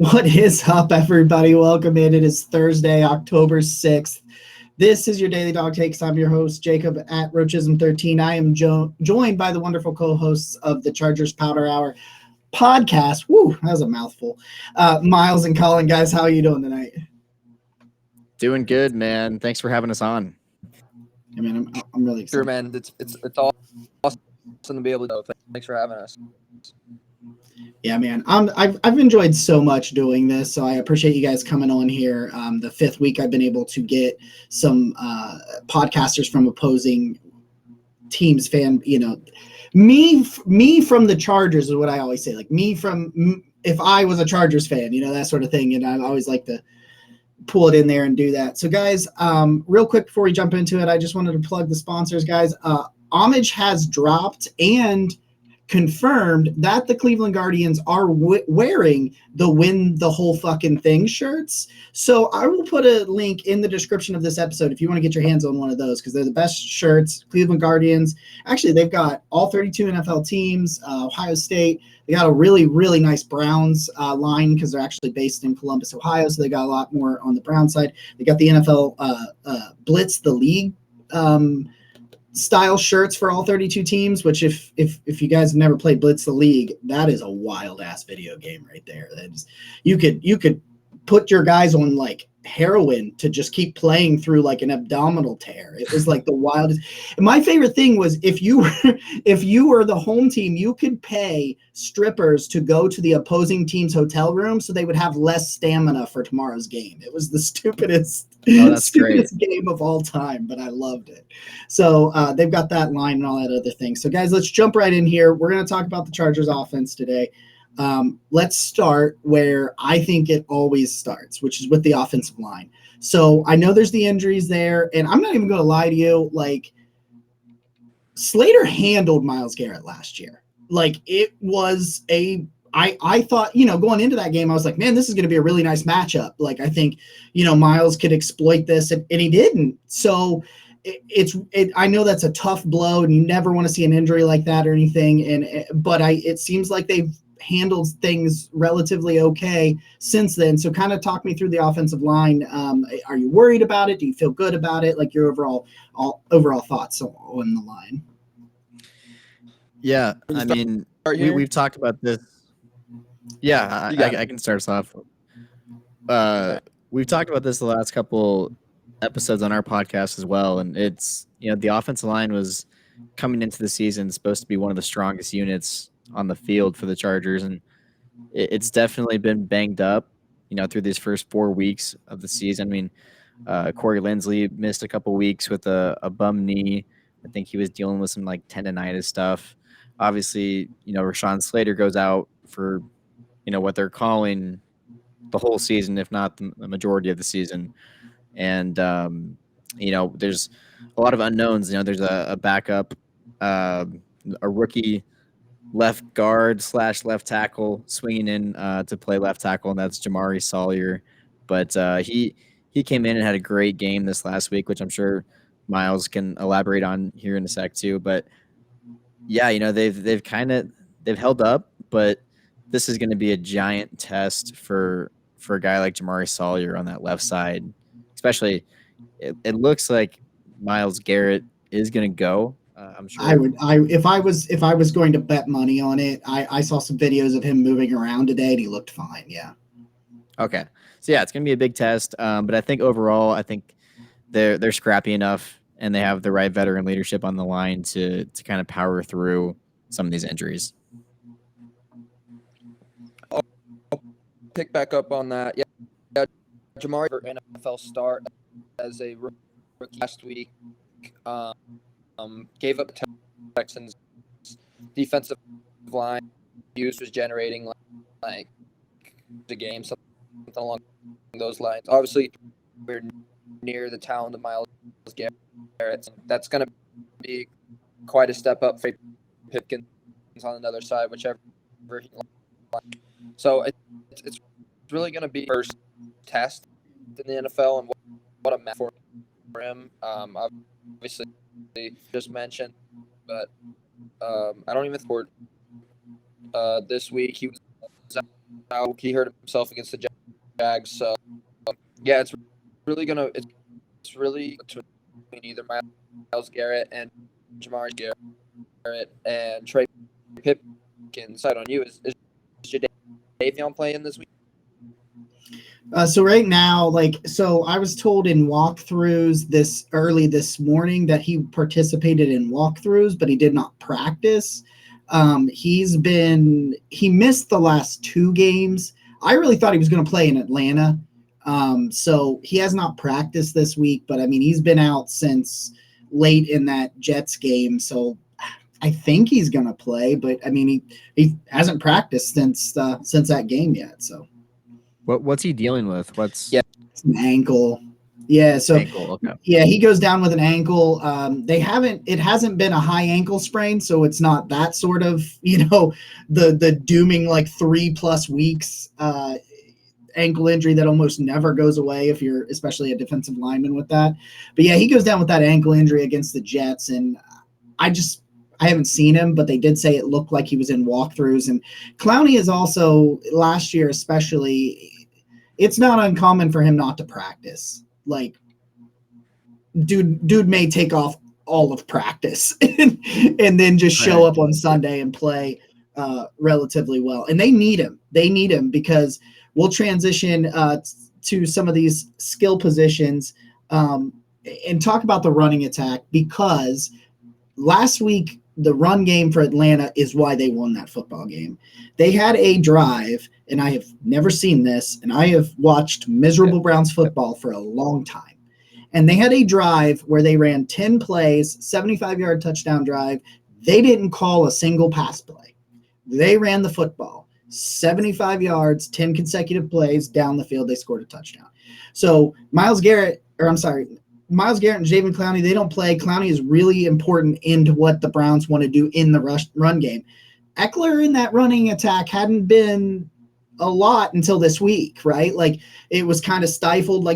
What is up, everybody? Welcome in. It is Thursday, October 6th. This is your Daily Dog Takes. I'm your host, Jacob at Roachism13. I am joined by the wonderful co-hosts of the Chargers Powder Hour podcast. Woo, that was a mouthful. Miles and Colin, guys, how are you doing tonight? Doing good, man. Thanks for having us on. I mean, I'm really excited. Sure, man. It's all awesome to be able to know. Thanks for having us. Yeah, man. I've enjoyed so much doing this, so I appreciate you guys coming on here. The fifth week I've been able to get some podcasters from opposing teams me from the Chargers is what I always say. Like if I was a Chargers fan, that sort of thing. And I always like to pull it in there and do that. So guys, real quick before we jump into it, I just wanted to plug the sponsors, guys. Homage has dropped and confirmed that the Cleveland Guardians are wearing the Win the Whole Fucking Thing shirts. So I will put a link in the description of this episode if you want to get your hands on one of those, because they're the best shirts. Cleveland Guardians. Actually, they've got all 32 NFL teams, Ohio State. They got a really, really nice Browns line because they're actually based in Columbus, Ohio. So they got a lot more on the Brown side. They got the NFL Blitz the League style shirts for all 32 teams, which if you guys have never played Blitz the League, that is a wild ass video game right there. That is, you could put your guys on like heroin to just keep playing through like an abdominal tear. It was like the wildest. And my favorite thing was if you were the home team, you could pay strippers to go to the opposing team's hotel room so they would have less stamina for tomorrow's game. It was the stupidest game of all time, but I loved it. So they've got that line and all that other thing. So guys, let's jump right in here. We're going to talk about the Chargers offense today. Let's start where I think it always starts, which is with the offensive line. So I know there's the injuries there, and I'm not even going to lie to you. Like, Slater handled Myles Garrett last year. Like, it was I thought, going into that game, I was like, man, this is going to be a really nice matchup. Like, I think, Myles could exploit this, and he didn't. So I know that's a tough blow, and you never want to see an injury like that or anything. But it seems like they've handled things relatively okay since then. So kind of talk me through the offensive line. Are you worried about it? Do you feel good about it? Like your overall thoughts on the line? Yeah, I mean, we've talked about this. Yeah, I can start us off. We've talked about this the last couple episodes on our podcast as well, and it's, the offensive line was coming into the season supposed to be one of the strongest units on the field for the Chargers, and it's definitely been banged up, through these first 4 weeks of the season. I mean, Corey Linsley missed a couple weeks with a bum knee. I think he was dealing with some like tendonitis stuff. Obviously, Rashawn Slater goes out for, what they're calling the whole season, if not the majority of the season. And, there's a lot of unknowns. There's a backup, a rookie left guard / left tackle swinging in to play left tackle, and that's Jamari Sawyer. But he came in and had a great game this last week, which I'm sure Miles can elaborate on here in a sec too. But yeah, they've held up, but this is going to be a giant test for a guy like Jamari Sawyer on that left side. Especially, it looks like Myles Garrett is going to go. I'm sure if I was going to bet money on it, I saw some videos of him moving around today and he looked fine. Yeah. Okay. So yeah, it's going to be a big test. But I think overall, I think they're scrappy enough and they have the right veteran leadership on the line to kind of power through some of these injuries. I'll pick back up on that. Yeah. Jamari NFL start as a rookie last week. Gave up Texans defensive line use was generating like the game, something along those lines. Obviously, we're near the talent of Myles Garrett. That's going to be quite a step up for Pipkins on another side, whichever he likes. So it's really going to be first test in the NFL and what a match for him. Obviously, just mentioned, but I don't even support this week. He was out. He hurt himself against the Jags. So yeah, it's really between either Miles Garrett and Jamar Garrett and Trey Pipkins. Side on you is Jadavion playing this week? So right now, I was told in walkthroughs this morning that he participated in walkthroughs, but he did not practice. He missed the last 2 games. I really thought he was going to play in Atlanta. So he has not practiced this week, but I mean, he's been out since late in that Jets game. So I think he's going to play, but I mean, he hasn't practiced since that game yet. So What's he dealing with? Yeah. It's an ankle. Yeah. So ankle? Okay. yeah, he goes down with an ankle. It hasn't been a high ankle sprain, so it's not that sort of, the dooming 3+ weeks ankle injury that almost never goes away if you're especially a defensive lineman with that. But yeah, he goes down with that ankle injury against the Jets, and I haven't seen him, but they did say it looked like he was in walkthroughs. And Clowney is also, last year especially, it's not uncommon for him not to practice. Dude may take off all of practice and then just show up on Sunday and play relatively well. And they need him. They need him because we'll transition to some of these skill positions and talk about the running attack, because last week the run game for Atlanta is why they won that football game. They had a drive, and I have never seen this, and I have watched miserable Browns football for a long time. And they had a drive where they ran 10 plays, 75-yard touchdown drive. They didn't call a single pass play. They ran the football, 75 yards, 10 consecutive plays down the field. They scored a touchdown. So Miles Garrett and Jadeveon Clowney, they don't play. Clowney is really important into what the Browns want to do in the run game. Eckler in that running attack hadn't been a lot until this week, right? It was kind of stifled,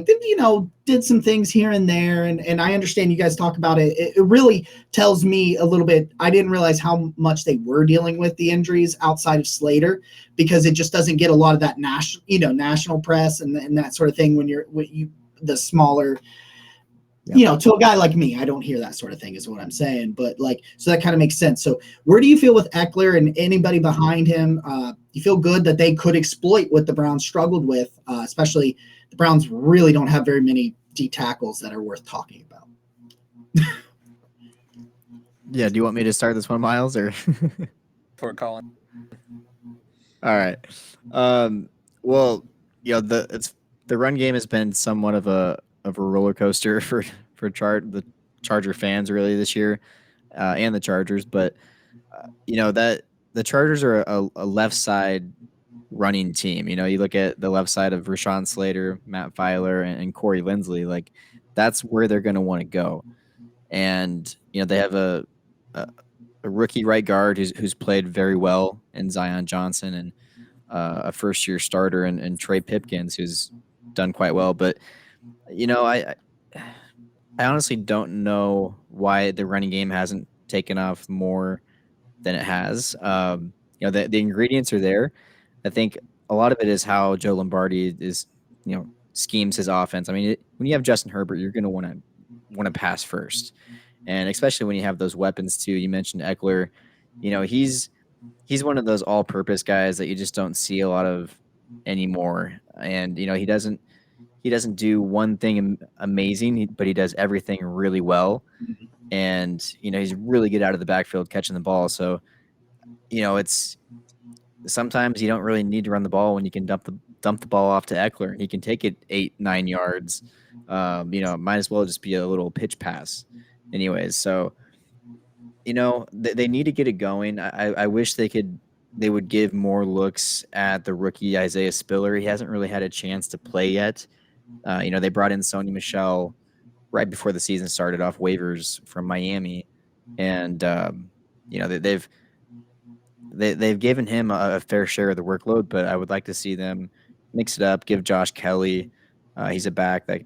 did some things here and there. And I understand you guys talk about it. It really tells me a little bit. I didn't realize how much they were dealing with the injuries outside of Slater, because it just doesn't get a lot of that national press and that sort of thing when you the smaller, to a guy like me, I don't hear that sort of thing is what I'm saying. But so that kind of makes sense. So where do you feel with Eckler and anybody behind him? You feel good that they could exploit what the Browns struggled with, especially the Browns really don't have very many D tackles that are worth talking about. Yeah. Do you want me to start this one, Miles, or? For Colin. All right. Well, the run game has been somewhat of a roller coaster for the Charger fans really this year, and the Chargers. But that the Chargers are a left side running team. You look at the left side of Rashawn Slater, Matt Filer, and Corey Linsley. That's where they're going to want to go. And they have a rookie right guard who's played very well in Zion Johnson, and a first-year starter and Trey Pipkins, who's done quite well. But I honestly don't know why the running game hasn't taken off more than it has. The ingredients are there. I think a lot of it is how Joe Lombardi is, schemes his offense. I mean, when you have Justin Herbert, you're going to want to pass first, and especially when you have those weapons too. You mentioned Eckler. He's one of those all-purpose guys that you just don't see a lot of anymore. And he doesn't do one thing amazing, but he does everything really well. And he's really good out of the backfield catching the ball. So it's sometimes you don't really need to run the ball when you can dump the ball off to Eckler, and he can take it 8-9 yards. It might as well just be a little pitch pass anyways. So they need to get it going. I wish they would give more looks at the rookie Isaiah Spiller. He hasn't really had a chance to play yet. They brought in Sony Michel right before the season started off waivers from Miami, and they've given him a fair share of the workload. But I would like to see them mix it up, give Josh Kelly, he's a back that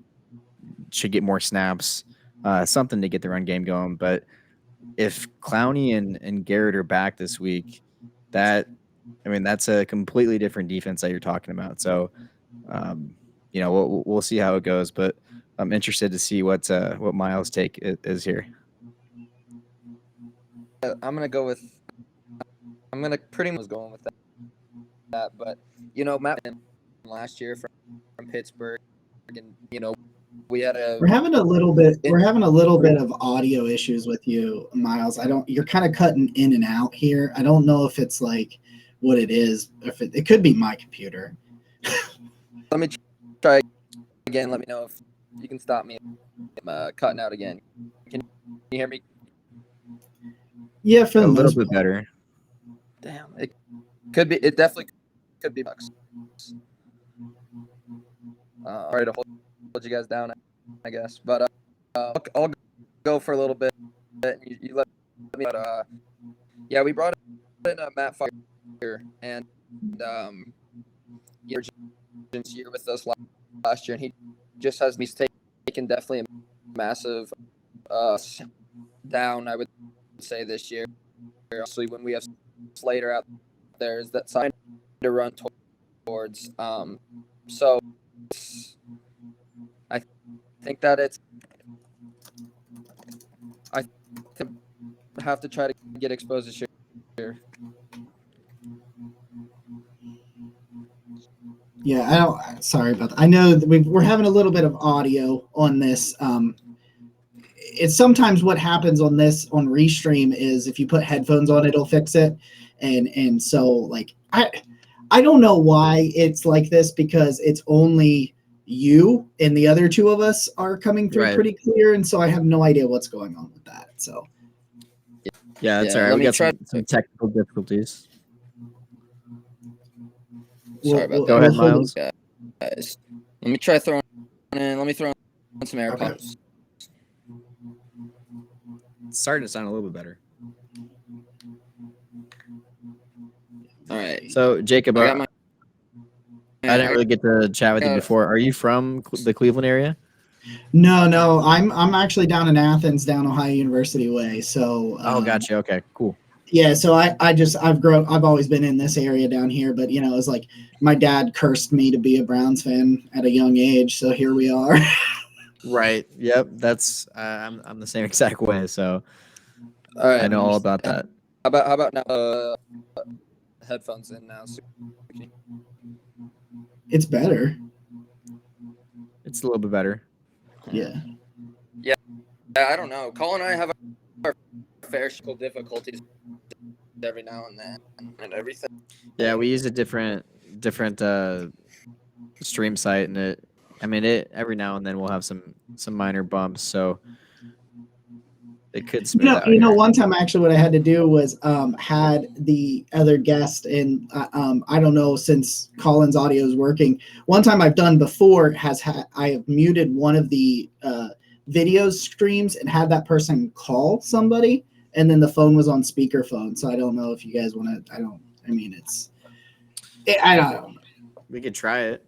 should get more snaps, something to get the run game going. But if Clowney and Garrett are back this week, that I mean, that's a completely different defense that you're talking about. So, we'll see how it goes, but I'm interested to see what Miles' take is here. I'm gonna pretty much going with that, but Matt last year from Pittsburgh, and we had We're having a little bit of audio issues with you, Miles. You're kind of cutting in and out here. I don't know if it's like what it is. If it could be my computer. Let me try again. Let me know if you can stop me. I'm cutting out again. Can you hear me? Yeah, for A the little most bit part. better. Damn, it could be. It definitely could be bugs. All right, I'll hold you guys down, I guess. But I'll go for a little bit. You let me. But yeah, we brought in Matt Fire and year with us last year, and he just has me taken definitely a massive down, I would say, this year. Obviously, when we have Slater out there, is that sign to run towards. So I think that I have to try to get exposed this year. Yeah, sorry about that. I know that we're having a little bit of audio on this. It's sometimes what happens on Restream is if you put headphones on, it'll fix it. And so like I don't know why it's like this, because it's only you and the other two of us are coming through pretty clear, and so I have no idea what's going on with that. So yeah, it's all right. We got some technical difficulties. Sorry about that. Go ahead, Miles. Guys, let me try throwing in. Let me throw in some AirPods. It's starting to sound a little bit better. All right. So Jacob, I didn't really get to chat with you before. Are you from the Cleveland area? No, I'm actually down in Athens, down Ohio University way. So gotcha. Okay, cool. Yeah, so I've always been in this area down here, but it's like my dad cursed me to be a Browns fan at a young age, so here we are. Right. Yep. That's I'm the same exact way. So all right, I know all about that. How about now? Headphones in now. It's better. It's a little bit better. Yeah. I don't know. Colin and I have our fair share of difficulties every now and then, and everything. Yeah, we use a different stream site, and it every now and then we'll have some minor bumps, so it could smooth out. One time actually what I had to do was had the other guest, and I don't know, since Colin's audio is working. One time I've done before I have muted one of the video streams and had that person call somebody, and then the phone was on speakerphone. So I don't know if you guys want to. I don't know. We could try it.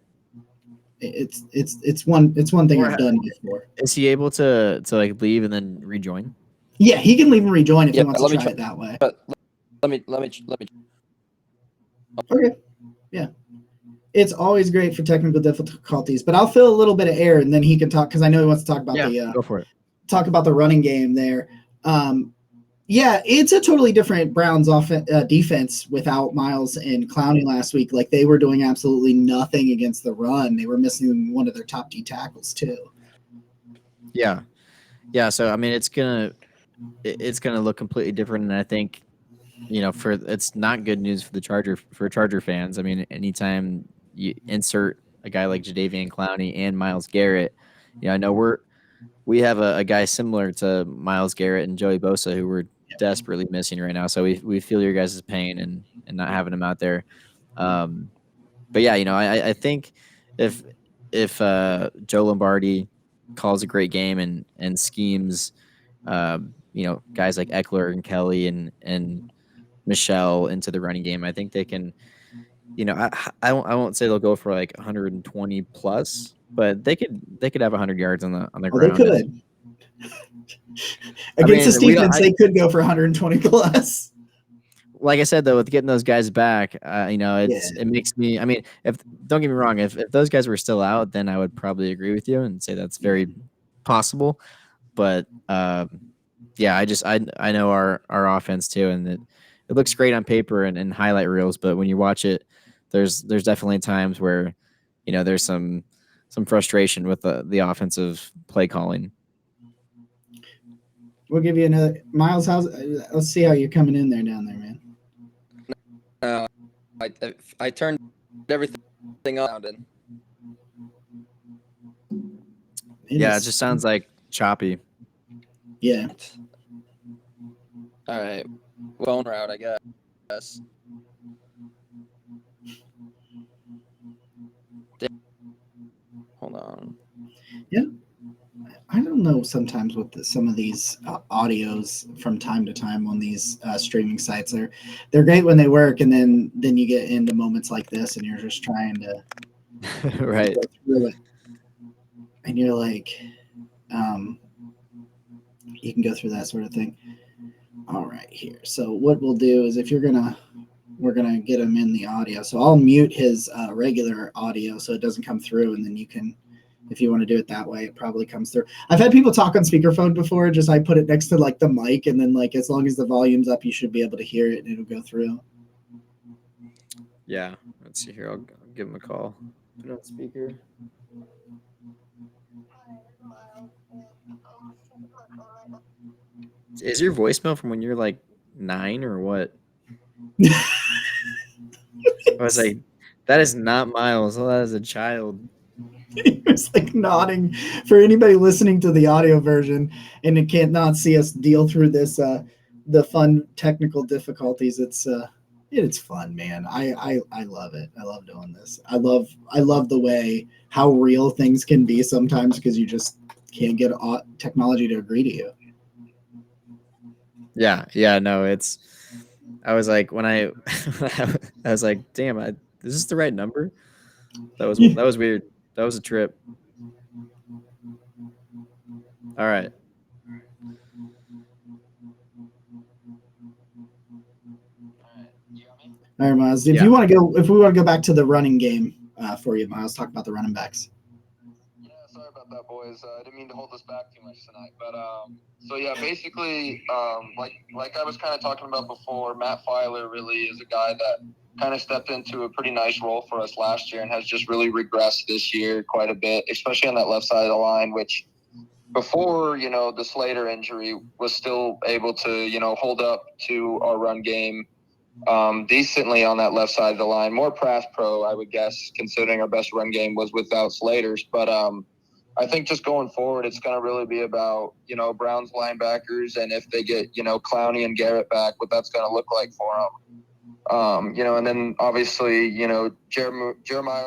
It's one thing I've done before. Is he able to like leave and then rejoin? Yeah, he can leave and rejoin if he wants to try it that way. But let me. Okay. Yeah. It's always great for technical difficulties, but I'll fill a little bit of air and then he can talk, because I know he wants to talk about go for it. Talk about the running game there. Yeah, it's a totally different Browns defense without Miles and Clowney last week. Like, they were doing absolutely nothing against the run. They were missing one of their top D tackles too. Yeah. So I mean, it's gonna look completely different, and I think it's not good news for Charger fans. I mean, anytime you insert a guy like Jadeveon Clowney and Myles Garrett, I know we have a guy similar to Myles Garrett and Joey Bosa who we're desperately missing right now. So we feel your guys' pain and not having him out there. But yeah, I think if Joe Lombardi calls a great game and schemes, guys like Eckler and Kelly and Michelle into the running game, I think they can. I won't say they'll go for like 120 plus, but they could have 100 yards on the ground. They could. Against this defense, they could go for 120 plus. like I said though, with getting those guys back, Yeah. it makes me. I mean, if don't get me wrong, if those guys were still out, then I would probably agree with you and say that's very possible. But yeah, I know our offense too, and it looks great on paper and highlight reels, but when you watch it, there's definitely times where there's some frustration with the offensive play calling. We'll give you another. Miles, let's see how you're coming in there down there, man. I turned everything on and It just sounds like choppy. Yeah. all right, phone route, I guess. Hold on. Yeah. I don't know sometimes with some of these audios from time to time on these streaming sites. They're great when they work, and then you get into moments like this, and you're just trying to right. go through it, and you're like, you can go through that sort of thing. All right, here. So what we'll do is we're gonna get him in the audio. So I'll mute his regular audio so it doesn't come through, and then you can. If you want to do it that way, it probably comes through. I've had people talk on speakerphone before. Just I put it next to like the mic, and then like as long as the volume's up, you should be able to hear it, and it'll go through. Yeah, let's see here. I'll give him a call. Put it on speaker. Is your voicemail from when you're like 9 or what? I was like, that is not Miles. Oh, that is a child. He was like nodding for anybody listening to the audio version and it can't not see us deal through this the fun technical difficulties. It's fun, man. I love it. I love doing this. I love the way how real things can be sometimes because you just can't get technology to agree to you. Yeah, no, I was like when I was like, damn, is this the right number? That was weird. That was a trip. All right. All right, Miles. If we want to go back to the running game for you, Miles, talk about the running backs. Yeah, sorry about that, boys. I didn't mean to hold this back too much tonight, but so yeah, basically, like I was kind of talking about before, Matt Filer really is a guy that kind of stepped into a pretty nice role for us last year and has just really regressed this year quite a bit, especially on that left side of the line, which before the Slater injury was still able to hold up to our run game decently on that left side of the line. More pass pro, I would guess, considering our best run game was without Slater's. But I think just going forward, it's going to really be about, Browns linebackers and if they get, Clowney and Garrett back, what that's going to look like for them. And then obviously, Jeremiah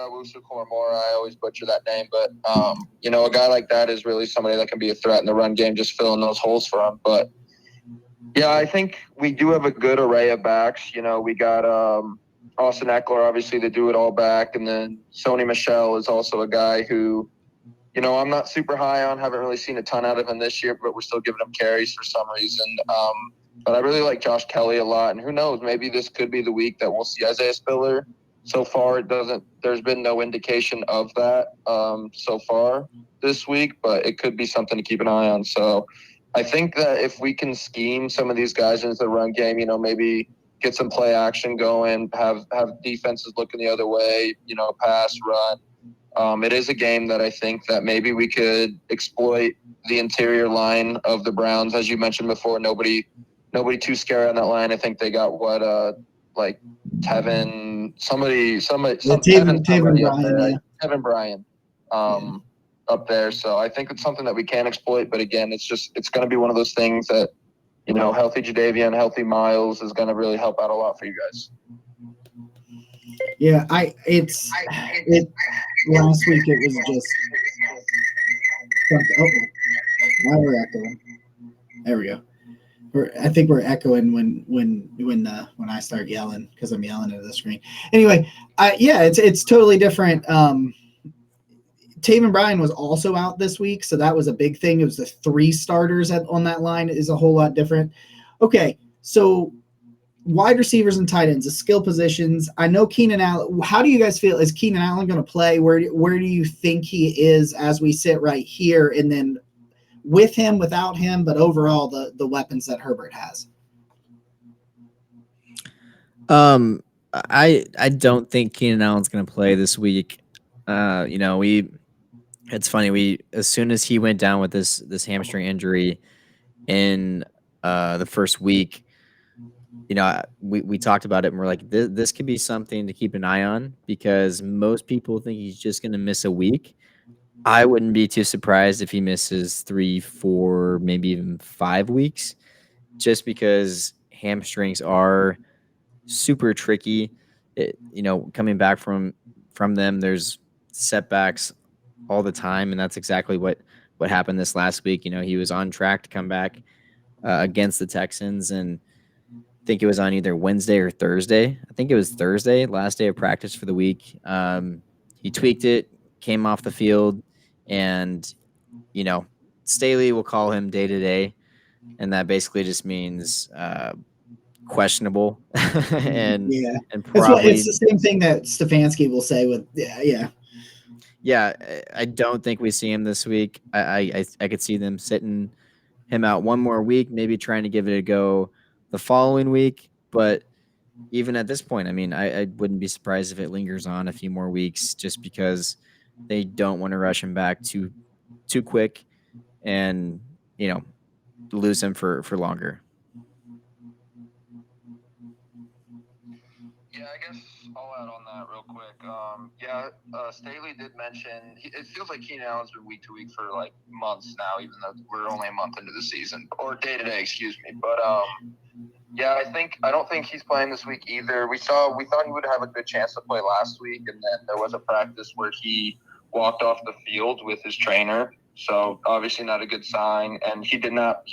Owusu-Koramoah, I always butcher that name, but, a guy like that is really somebody that can be a threat in the run game, just filling those holes for him. But yeah, I think we do have a good array of backs. We got Austin Eckler, obviously the do-it-all back, and then Sony Michel is also a guy who, I'm not super high on, haven't really seen a ton out of him this year, but we're still giving him carries for some reason. But I really like Josh Kelly a lot, and who knows, maybe this could be the week that we'll see Isaiah Spiller. So far, there's been no indication of that so far this week, but it could be something to keep an eye on. So I think that if we can scheme some of these guys into the run game, maybe get some play action going, have defenses looking the other way, pass, run. It is a game that I think that maybe we could exploit the interior line of the Browns. As you mentioned before, nobody too scary on that line. I think they got like Tevin, Tevin Bryan. Up there. So I think it's something that we can exploit. But again, it's going to be one of those things that, healthy Jadeveon, healthy Miles is going to really help out a lot for you guys. Yeah, last week it was just. Now we're echoing. There we go. I think we're echoing when I start yelling because I'm yelling at the screen. Anyway, it's totally different. Taven Bryan was also out this week, so that was a big thing. It was the 3 starters on that line is a whole lot different. Okay, so wide receivers and tight ends, the skill positions. I know Keenan Allen. How do you guys feel? Is Keenan Allen going to play? Where do you think he is as we sit right here? And then with him, without him, but overall the weapons that Herbert has. I don't think Keenan Allen's going to play this week. It's funny. As soon as he went down with this hamstring injury in the first week, we talked about it and we're like, this could be something to keep an eye on because most people think he's just going to miss a week. I wouldn't be too surprised if he misses 3, 4, maybe even 5 weeks, just because hamstrings are super tricky. Coming back from them, there's setbacks all the time, and that's exactly what happened this last week. He was on track to come back against the Texans, and I think it was on either Wednesday or Thursday. I think it was Thursday, last day of practice for the week. He tweaked it, came off the field, and Staley will call him day to day, and that basically just means questionable. and probably it's the same thing that Stefanski will say with yeah. I don't think we see him this week. I could see them sitting him out one more week, maybe trying to give it a go the following week. But even at this point, I mean, I wouldn't be surprised if it lingers on a few more weeks, just because they don't want to rush him back too quick and lose him for longer. Yeah, I guess I'll add on that real quick. Staley did mention it feels like Keenan Allen's been week to week for like months now, even though we're only a month into the season, or day to day, excuse me. But I don't think he's playing this week either. We thought he would have a good chance to play last week, and then there was a practice where he walked off the field with his trainer. So obviously not a good sign. And he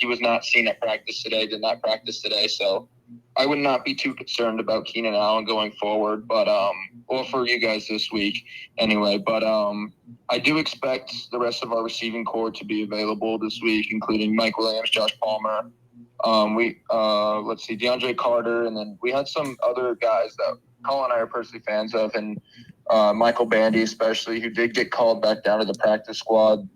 was not seen at practice today, did not practice today. So I would not be too concerned about Keenan Allen going forward, but or for you guys this week anyway. But I do expect the rest of our receiving core to be available this week, including Mike Williams, Josh Palmer. Let's see, DeAndre Carter, and then we had some other guys that Colin and I are personally fans of, and Michael Bandy especially, who did get called back down to the practice squad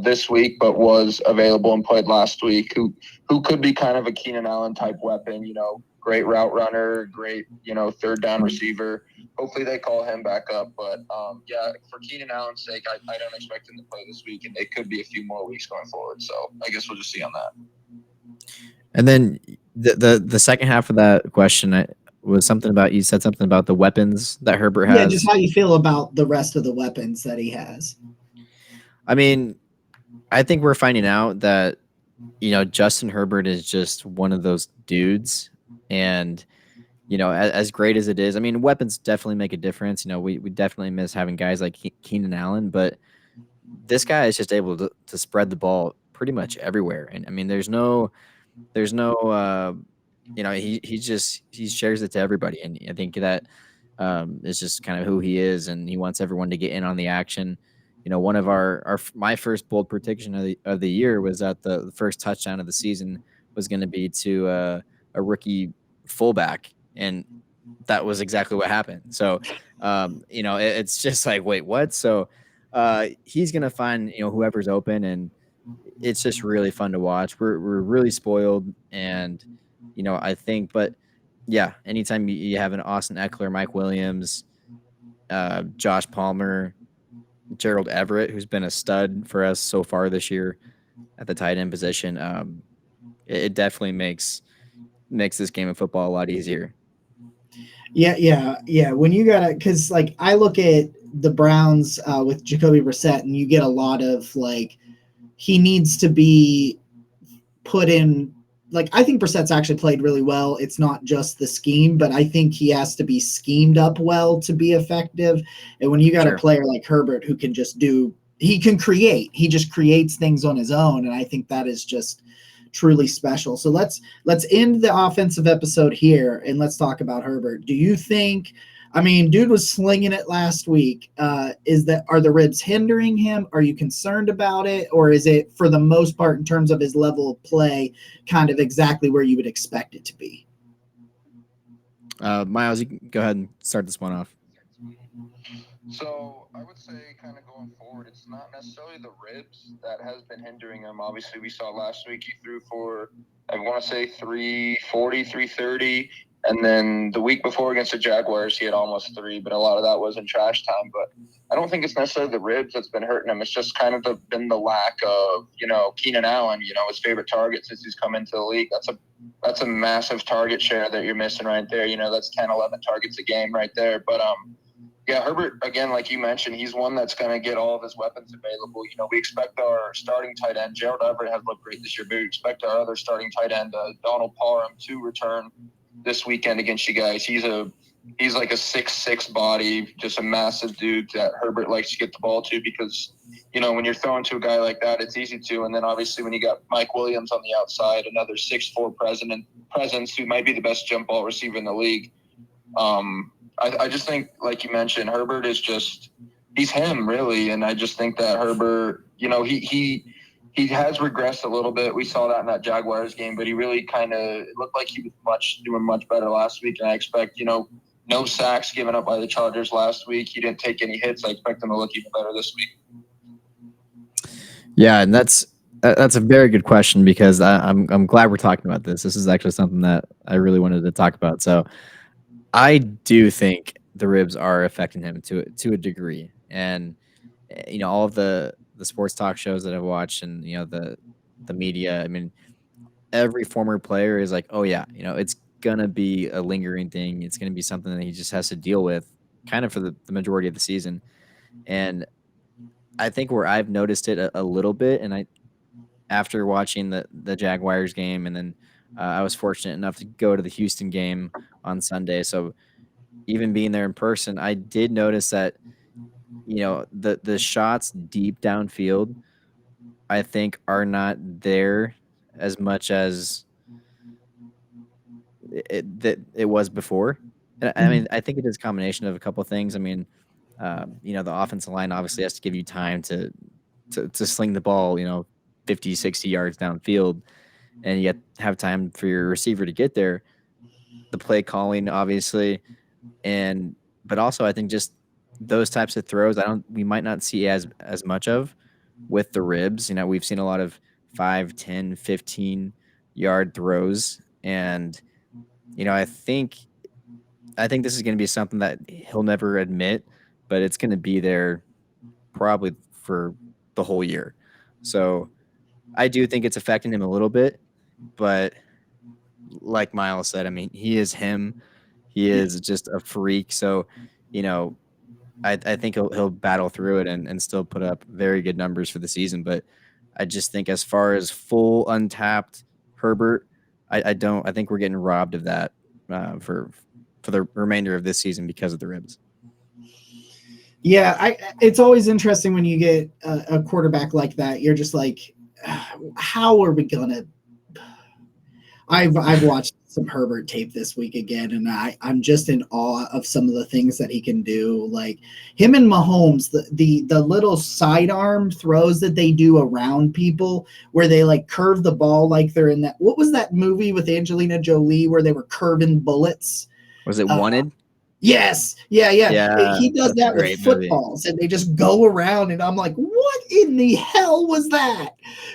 this week, but was available and played last week, who could be kind of a Keenan Allen type weapon, great route runner, great, third down receiver. Hopefully they call him back up. But for Keenan Allen's sake, I don't expect him to play this week, and it could be a few more weeks going forward. So I guess we'll just see on that. And then the second half of that question was something about, you said something about the weapons that Herbert has. Yeah, just how you feel about the rest of the weapons that he has. I mean, I think we're finding out that, Justin Herbert is just one of those dudes. And, as great as it is, I mean, weapons definitely make a difference. We definitely miss having guys like Keenan Allen, but this guy is just able to spread the ball pretty much everywhere. And I mean, there's no, he shares it to everybody. And I think that is just kind of who he is. And he wants everyone to get in on the action. One of my first bold prediction of the year was that the first touchdown of the season was going to be to a rookie fullback, and that was exactly what happened. So, it's just like, wait, what? So, he's going to find whoever's open, and it's just really fun to watch. We're really spoiled, and I think, but yeah, anytime you have an Austin Eckler, Mike Williams, Josh Palmer, Gerald Everett, who's been a stud for us so far this year at the tight end position, it definitely makes this game of football a lot easier. Yeah. When you gotta, because like I look at the Browns with Jacoby Brissett, and you get a lot of like, he needs to be put in. Like, I think Brissett's actually played really well. It's not just the scheme, but I think he has to be schemed up well to be effective. And when you got a player like Herbert who can just he just creates things on his own. And I think that is just truly special. So let's end the offensive episode here, and let's talk about Herbert. Do you think, I mean, dude was slinging it last week. Are the ribs hindering him? Are you concerned about it? Or is it, for the most part, in terms of his level of play, kind of exactly where you would expect it to be? Miles, you can go ahead and start this one off. So I would say, kind of going forward, it's not necessarily the ribs that has been hindering him. Obviously, we saw last week he threw for, I want to say 340, 330. And then the week before against the Jaguars, he had almost 3, but a lot of that was in trash time. But I don't think it's necessarily the ribs that's been hurting him. It's just kind of been the lack of, Keenan Allen, his favorite target since he's come into the league. That's a massive target share that you're missing right there. That's 10, 11 targets a game right there. But yeah, Herbert, again, like you mentioned, he's one that's going to get all of his weapons available. We expect our starting tight end, Gerald Everett has looked great this year, but we expect our other starting tight end, Donald Parham, to return this weekend against you guys. He's like a 6'6" body, just a massive dude that Herbert likes to get the ball to because, when you're throwing to a guy like that, it's easy to. And then obviously when you got Mike Williams on the outside, another 6'4" presence who might be the best jump ball receiver in the league. I just think, like you mentioned, Herbert is he's him really. And I just think that Herbert, he has regressed a little bit. We saw that in that Jaguars game, but he really it looked like he was doing much better last week. And I expect, no sacks given up by the Chargers last week. He didn't take any hits. I expect him to look even better this week. Yeah, and that's a very good question because I'm glad we're talking about this. This is actually something that I really wanted to talk about. So I do think the ribs are affecting him to a degree, and all of the sports talk shows that I've watched, and the media. I mean, every former player is like, oh yeah, it's gonna be a lingering thing. It's gonna be something that he just has to deal with, kind of for the majority of the season. And I think where I've noticed it a little bit, and after watching the Jaguars game, and then I was fortunate enough to go to the Houston game on Sunday. So even being there in person, I did notice that the shots deep downfield, I think, are not there as much as it was before. And I mean, I think it is a combination of a couple of things. I mean, the offensive line obviously has to give you time to sling the ball, 50, 60 yards downfield, and you have time for your receiver to get there. The play calling, obviously, but also I think just those types of throws, we might not see as much of with the ribs. We've seen a lot of 5, 10, 15-yard throws, and I think this is going to be something that he'll never admit, but it's going to be there probably for the whole year. So I do think it's affecting him a little bit, but like Miles said, I mean, he is him. He is just a freak. So, I think he'll battle through it and still put up very good numbers for the season. But I just think as far as full untapped Herbert, I think we're getting robbed of that for the remainder of this season because of the ribs. Yeah, it's always interesting when you get a quarterback like that. You're just like, how are we gonna? I've watched some Herbert tape this week again, and I'm just in awe of some of the things that he can do. Like him and Mahomes, the little sidearm throws that they do around people, where they like curve the ball like they're in that. What was that movie with Angelina Jolie where they were curving bullets? Was it Wanted? Yes. Yeah. He does that with footballs, and they just go around, and I'm like, what in the hell was that?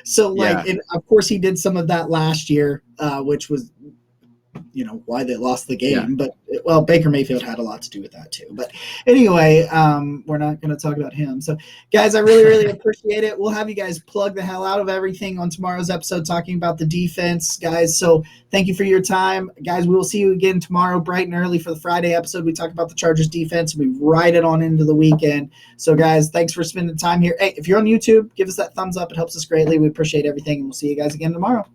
So and of course he did some of that last year, which was, why they lost the game. Yeah. But Baker Mayfield had a lot to do with that too. But anyway, we're not going to talk about him. So guys, I really, really appreciate it. We'll have you guys plug the hell out of everything on tomorrow's episode, talking about the defense, guys. So thank you for your time, guys. We will see you again tomorrow, bright and early, for the Friday episode. We talk about the Chargers defense. We ride it on into the weekend. So guys, thanks for spending time here. Hey, if you're on YouTube, give us that thumbs up. It helps us greatly. We appreciate everything, and we'll see you guys again tomorrow.